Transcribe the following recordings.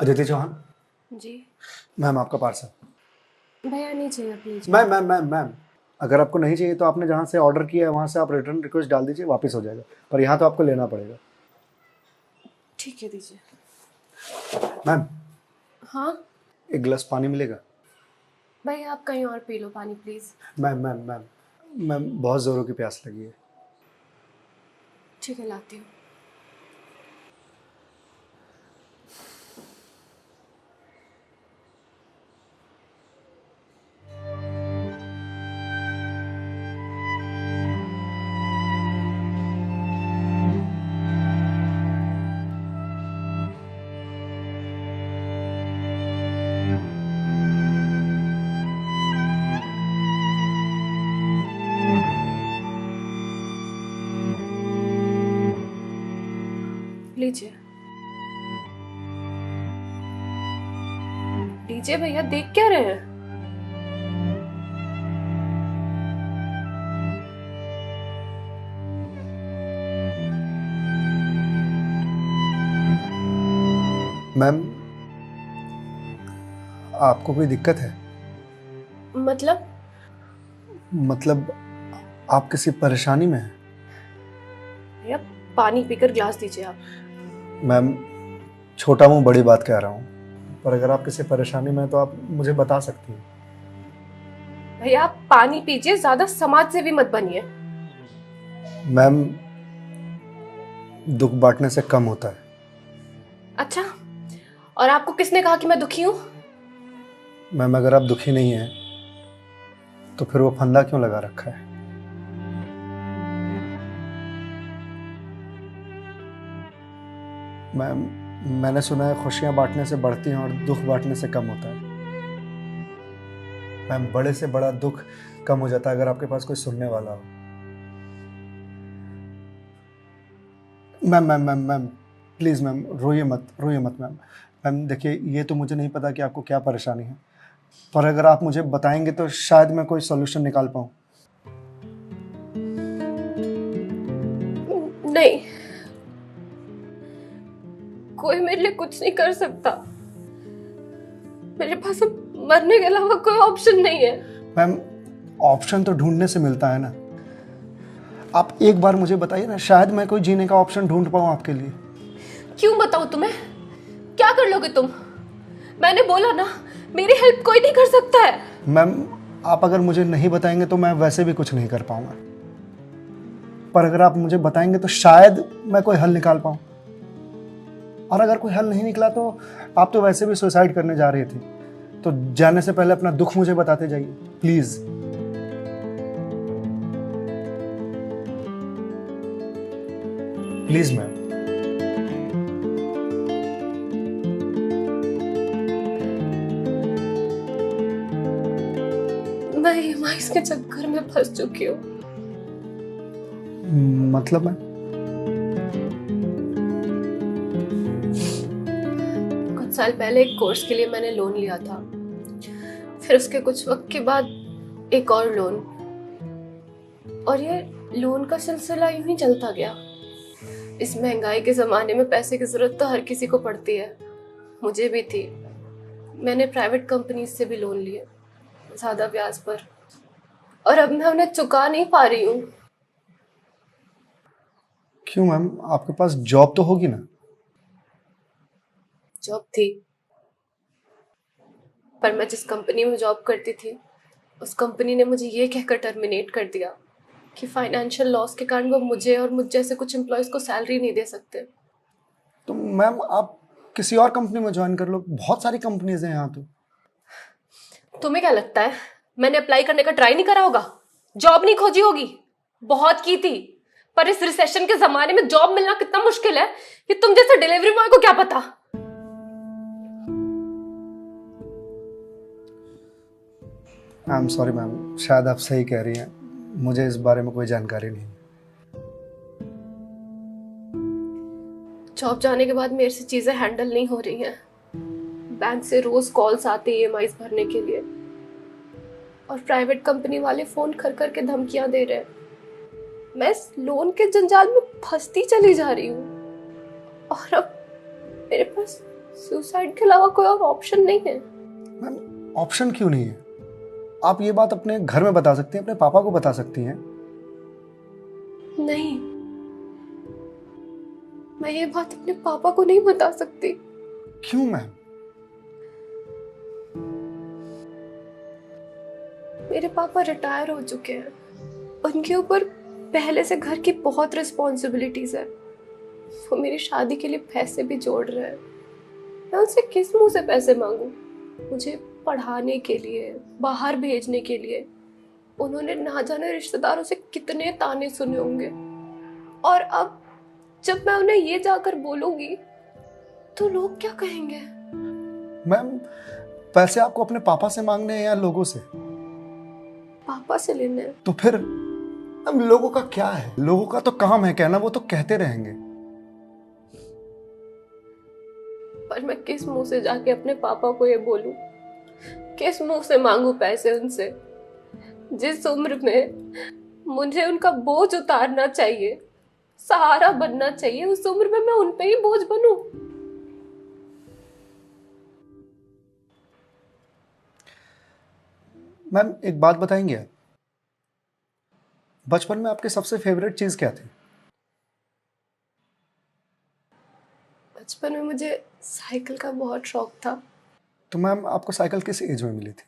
अदिति चौहान। जी ma'am आपका parcel. भैया नहीं चाहिए प्लीज। मैम अगर आपको नहीं चाहिए तो आपने जहाँ से ऑर्डर किया है वहाँ से आप रिटर्न रिक्वेस्ट डाल दीजिए, वापस हो जाएगा, पर यहाँ तो आपको लेना पड़ेगा। ठीक है दीजिए। मैम हाँ एक गिलास पानी मिलेगा? भैया आप कहीं और पी लो पानी प्लीज। मैम बहुत ज़ोरों की प्यास लगी है। ठीक है लाती हूँ। लीजिए लीजिए भैया, देख क्या रहे हैं? मैम आपको कोई दिक्कत है? मतलब आप किसी परेशानी में हैं? भैया पानी पीकर ग्लास दीजिए आप। मैम छोटा मुंह बड़ी बात कह रहा हूँ, पर अगर आप किसी परेशानी में हैं तो आप मुझे बता सकती हैं। भैया आप पानी पीजिए, ज्यादा समाज से भी मत बनिए। मैम दुख बांटने से कम होता है। अच्छा, और आपको किसने कहा कि मैं दुखी हूँ? मैम अगर आप दुखी नहीं हैं तो फिर वो फंदा क्यों लगा रखा है? मैम मैंने सुना है खुशियां बांटने से बढ़ती हैं और दुख बांटने से कम होता है। मैम बड़े से बड़ा दुख कम हो जाता है अगर आपके पास कोई सुनने वाला हो। मैम प्लीज़ मैम रोइए मत मैम। मैम देखिए ये तो मुझे नहीं पता कि आपको क्या परेशानी है, पर अगर आप मुझे बताएंगे तो शायद मैं कोई सॉल्यूशन निकाल पाऊँ। नहीं, कोई मेरे लिए कुछ नहीं कर सकता। मेरे पास अब मरने के अलावा कोई ऑप्शन नहीं है। मैम ऑप्शन तो ढूंढने से मिलता है ना। आप एक बार मुझे बताइए ना, शायद मैं कोई जीने का ऑप्शन ढूंढ पाऊँ आपके लिए। क्यों बताऊं तुम्हें? क्या कर लोगे तुम? मैंने बोला ना, मेरी हेल्प कोई नहीं कर सकता है। मैम आप अगर मुझे नहीं बताएंगे तो मैं वैसे भी कुछ नहीं कर पाऊंगा, पर अगर आप मुझे बताएंगे तो शायद मैं कोई हल निकाल पाऊं। और अगर कोई हल नहीं निकला तो आप तो वैसे भी सुसाइड करने जा रही थी, तो जाने से पहले अपना दुख मुझे बताते जाइए प्लीज। Please ma'am. मैं ईएमआईज़ के चक्कर में फंस चुकी हूँ। मतलब मैम? कुछ साल पहले एक कोर्स के लिए मैंने लोन लिया था, फिर उसके कुछ वक्त के बाद एक और लोन, और ये लोन का सिलसिला यूं ही चलता गया। इस महंगाई के जमाने में पैसे की जरूरत तो हर किसी को पड़ती है, मुझे भी थी। मैंने प्राइवेट कंपनी से भी लोन लिए, ज्यादा ब्याज पर, और अब मैं उन्हें चुका नहीं पा रही हूँ। क्यों मैम, आपके पास जॉब तो होगी ना? जॉब थी, पर मैं जिस कंपनी में जॉब करती थी उस कंपनी ने मुझे ये कहकर टर्मिनेट कर दिया कि फाइनेंशियल लॉस के कारण वो मुझे और मुझ जैसे कुछ एम्प्लॉयज को सैलरी नहीं दे सकते। तो मैम आप किसी और कंपनी में ज्वाइन कर लो, बहुत सारी कंपनीज हैं यहाँ तो। तुम्हें क्या लगता है मैंने अप्लाई करने का ट्राई नहीं करा होगा? जॉब नहीं खोजी होगी? बहुत की थी, पर इस रिसेशन के जमाने में जॉब मिलना कितना मुश्किल है ये तुम जैसे डिलीवरी बॉय को क्या पता। आई एम सॉरी मैम, शायद आप सही कह रही हैं, मुझे इस बारे में कोई जानकारी नहीं। जॉब जाने के बाद मेरे से चीजें हैंडल नहीं हो रही हैं। बैंक से रोज कॉल्स आते ईएमआईज भरने के लिए, और प्राइवेट कंपनी वाले फोन कर कर के धमकियां दे रहे हैं। मैं इस लोन के जंजाल में फंसती चली जा रही हूँ, और अब मेरे पास सुसाइड के अलावा कोई और ऑप्शन नहीं है। मैम ऑप्शन क्यों नहीं है? आप ये बात अपने घर में बता सकती हैं, अपने पापा को बता सकती हैं। नहीं, मैं ये बात अपने पापा को नहीं बता सकती। क्यों मैम? मेरे पापा रिटायर हो चुके हैं, उनके ऊपर पहले से घर की बहुत रिस्पॉन्सिबिलिटीज है। वो मेरी शादी के लिए पैसे भी जोड़ रहे हैं। मैं उनसे किस मुंह से पैसे मांगू? मुझे पढ़ाने के लिए, बाहर भेजने के लिए उन्होंने ना जाने रिश्तेदारों से कितने ताने सुने होंगे। और अब जब मैं उन्हें ये जाकर बोलूंगी तो लोग क्या कहेंगे? मैम पैसे आपको अपने पापा से मांगने हैं या लोगों से? पापा से लेने हैं। तो फिर अब लोगों का क्या है? लोगों का तो काम है कहना, वो तो कहते रहेंगे। पर मैं किस मुंह से जाके अपने पापा को ये बोलूं? किस मुंह से मांगू पैसे उनसे? जिस उम्र में मुझे उनका बोझ उतारना चाहिए, सहारा बनना चाहिए, उस उम्र में मैं उन पे ही बोझ बनूं? मैम एक बात बताएंगे आप? बचपन में आपके सबसे फेवरेट चीज क्या थी? बचपन में मुझे साइकिल का बहुत शौक था। तो मैम आपको साइकिल किस एज में मिली थी?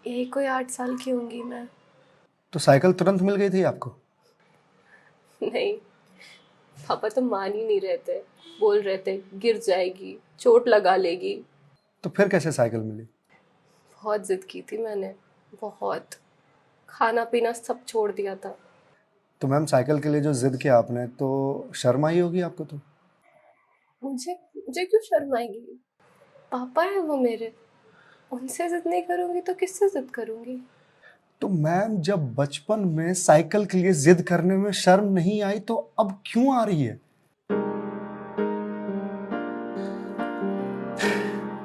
यही कोई 8 साल की होंगी मैं। तो साइकिल तुरंत मिल गई थी आपको? नहीं, पापा तो मान ही नहीं रहे थे। बोल रहे थे गिर जाएगी, चोट लगा लेगी। तो फिर कैसे साइकिल मिली? बहुत जिद की थी मैंने, बहुत। खाना पीना सब छोड़ दिया था। तो मैम साइकिल के लिए जो जिद किया आपने, तो शर्म आई होगी आपको? तो मुझे मुझे क्यों शर्म आएगी? पापा है वो मेरे, उनसे जिद नहीं करूंगी तो किससे जिद करूंगी? तो मैम जब बचपन में साइकिल के लिए जिद करने में शर्म नहीं आई तो अब क्यों आ रही है?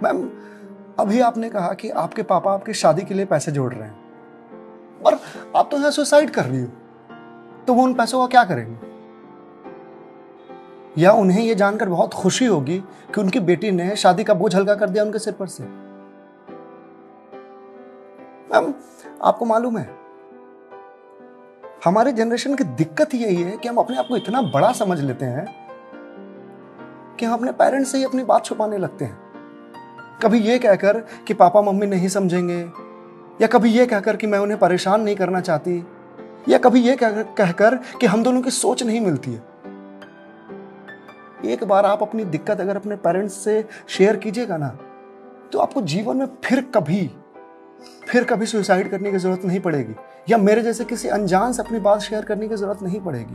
मैम अभी आपने कहा कि आपके पापा आपकी शादी के लिए पैसे जोड़ रहे हैं, और आप तो यहाँ सुसाइड कर रही हो। तो वो उन पैसों का क्या करेंगे? या उन्हें ये जानकर बहुत खुशी होगी कि उनकी बेटी ने शादी का बोझ हल्का कर दिया उनके सिर पर से। मैम आपको मालूम है, हमारे जनरेशन की दिक्कत यही है कि हम अपने आप को इतना बड़ा समझ लेते हैं कि हम अपने पेरेंट्स से ही अपनी बात छुपाने लगते हैं। कभी ये कहकर कि पापा मम्मी नहीं समझेंगे, या कभी ये कहकर कि मैं उन्हें परेशान नहीं करना चाहती, या कभी ये कहकर कि हम दोनों की सोच नहीं मिलती है। एक बार आप अपनी दिक्कत अगर अपने पेरेंट्स से शेयर कीजिएगा ना, तो आपको जीवन में फिर कभी सुसाइड करने की जरूरत नहीं पड़ेगी, या मेरे जैसे किसी अनजान से अपनी बात शेयर करने की जरूरत नहीं पड़ेगी।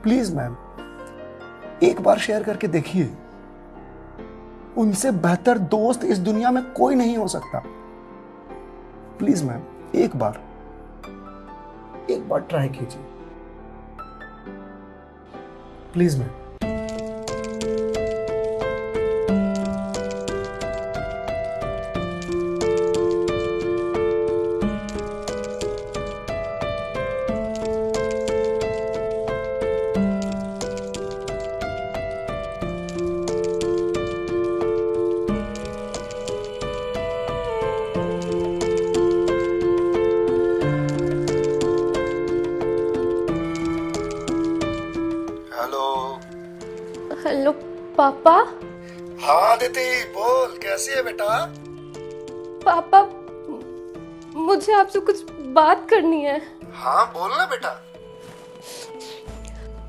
प्लीज मैम एक बार शेयर करके देखिए। उनसे बेहतर दोस्त इस दुनिया में कोई नहीं हो सकता। प्लीज मैम एक बार ट्राई कीजिए, प्लीज मैम। हेलो पापा। हाँ दीदी बोल, कैसी है बेटा? पापा मुझे आपसे कुछ बात करनी है। हाँ बोल ना बेटा।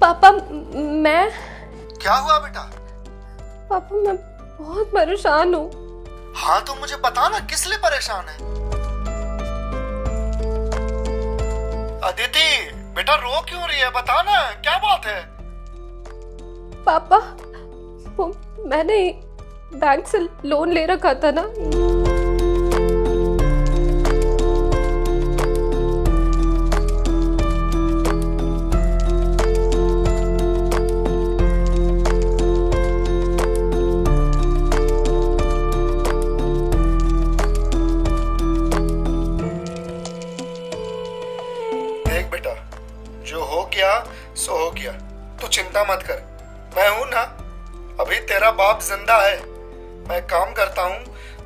पापा मैं क्या हुआ बेटा? पापा मैं बहुत परेशान हूँ। हाँ तो मुझे बता ना, किस लिए परेशान है? अदिति बेटा रो क्यों रही है, बता ना क्या बात है? पापा वो मैंने बैंक से लोन ले रखा था ना, देख बेटा, जो हो गया सो हो गया, तू चिंता मत कर, मैं हूं ना, जिंदा है, मैं काम करता हूँ,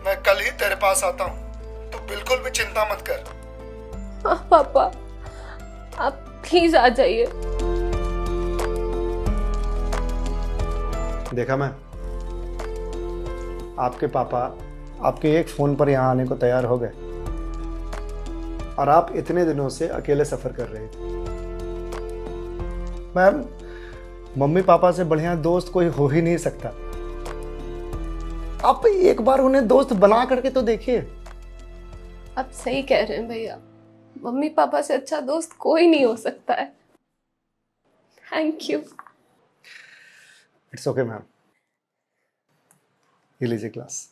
मैं कल ही तेरे पास आता हूँ, तो बिल्कुल भी चिंता मत कर। हाँ पापा, आप प्लीज आ जाइए। देखा मैं, आपके पापा आपके एक फोन पर यहाँ आने को तैयार हो गए और आप इतने दिनों से अकेले सफर कर रहे थे। मैम, मम्मी पापा से बढ़िया दोस्त कोई हो ही नहीं सकता। आप एक बार उन्हें दोस्त बना करके तो देखिए। आप सही कह रहे हैं भैया, मम्मी पापा से अच्छा दोस्त कोई नहीं हो सकता है। Thank you. It's okay ma'am, ये लीजिए क्लास।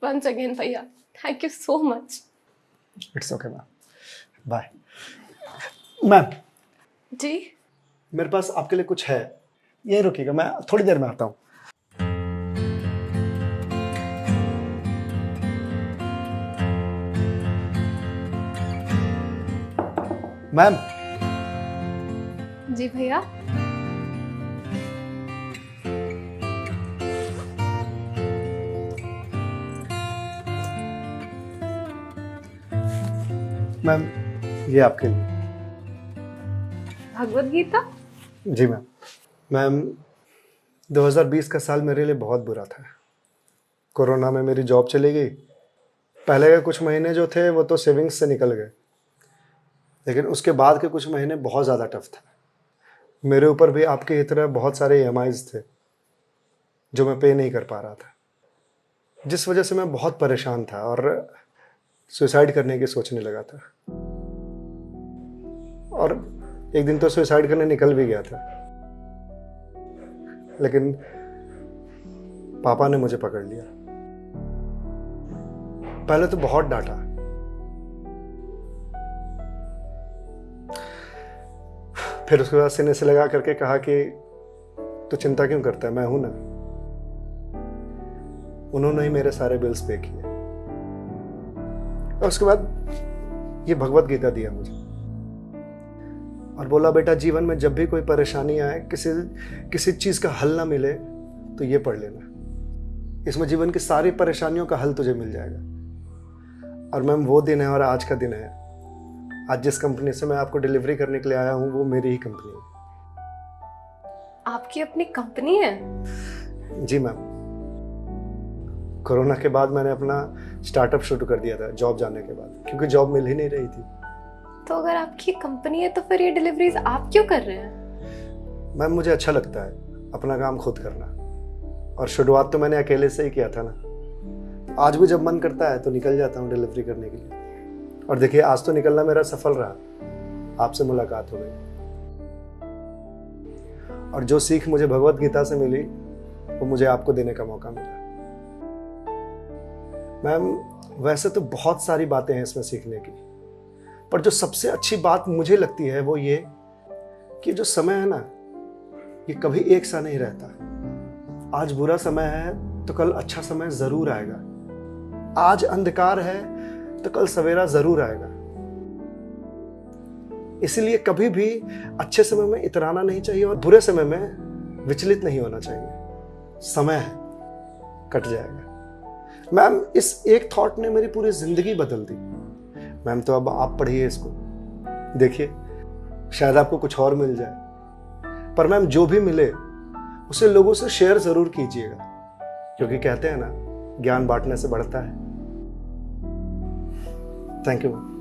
वंस अगेन भैया, thank you so much. It's okay ma'am, bye. Ma'am ji? मेरे पास आपके लिए कुछ है, यहीं रुकिएगा, मैं थोड़ी देर में आता हूँ। मैम। जी भैया। मैम, ये आपके लिए। भगवत गीता? जी मैम। मैम, 2020 का साल मेरे लिए बहुत बुरा था। कोरोना में मेरी जॉब चली गई। पहले के कुछ महीने जो थे वो तो सेविंग्स से निकल गए, लेकिन उसके बाद के कुछ महीने बहुत ज़्यादा टफ था। मेरे ऊपर भी आपके ही तरह बहुत सारे EMIs थे जो मैं पे नहीं कर पा रहा था, जिस वजह से मैं बहुत परेशान था और सुसाइड करने की सोचने लगा था। और एक दिन तो सुसाइड करने निकल भी गया था, लेकिन पापा ने मुझे पकड़ लिया। पहले तो बहुत डांटा, फिर उसके बाद सीने से लगा करके कहा कि तू चिंता क्यों करता है, मैं हूं ना। उन्होंने ही मेरे सारे बिल्स पे किए और उसके बाद ये भगवत गीता दिया मुझे और बोला, बेटा जीवन में जब भी कोई परेशानी आए, किसी चीज का हल ना मिले तो ये पढ़ लेना। इसमें जीवन की सारी परेशानियों का हल तुझे मिल जाएगा। और मैम, वो दिन है और आज का दिन है। आज जिस कंपनी से मैं आपको डिलीवरी करने के लिए आया हूं वो मेरी ही कंपनी है। आपकी अपनी कंपनी है? जी मैम। कोरोना के बाद मैंने अपना स्टार्टअप शुरू कर दिया था जॉब जाने के बाद, क्योंकि जॉब मिल ही नहीं रही थी। तो अगर आपकी कंपनी है तो फिर ये डिलीवरीज आप क्यों कर रहे हैं? मैम, मुझे अच्छा लगता है अपना काम खुद करना, और शुरुआत तो मैंने अकेले से ही किया था ना। आज भी जब मन करता है तो निकल जाता हूँ डिलीवरी करने के लिए। और देखिए, आज तो निकलना मेरा सफल रहा, आपसे मुलाकात हो गई। और जो सीख मुझे भगवत गीता से मिली वो मुझे आपको देने का मौका मिला। मैम, वैसे तो बहुत सारी बातें हैं इसमें सीखने की, पर जो सबसे अच्छी बात मुझे लगती है वो ये कि जो समय है ना, ये कभी एक सा नहीं रहता। आज बुरा समय है तो कल अच्छा समय जरूर आएगा। आज अंधकार है तो कल सवेरा जरूर आएगा। इसलिए कभी भी अच्छे समय में इतराना नहीं चाहिए और बुरे समय में विचलित नहीं होना चाहिए। समय है, कट जाएगा। मैम, इस एक थॉट ने मेरी पूरी जिंदगी बदल दी। मैम, तो अब आप पढ़िए इसको, देखिए शायद आपको कुछ और मिल जाए। पर मैम, जो भी मिले उसे लोगों से शेयर जरूर कीजिएगा, क्योंकि कहते हैं ना, ज्ञान बांटने से बढ़ता है। Thank you ma'am.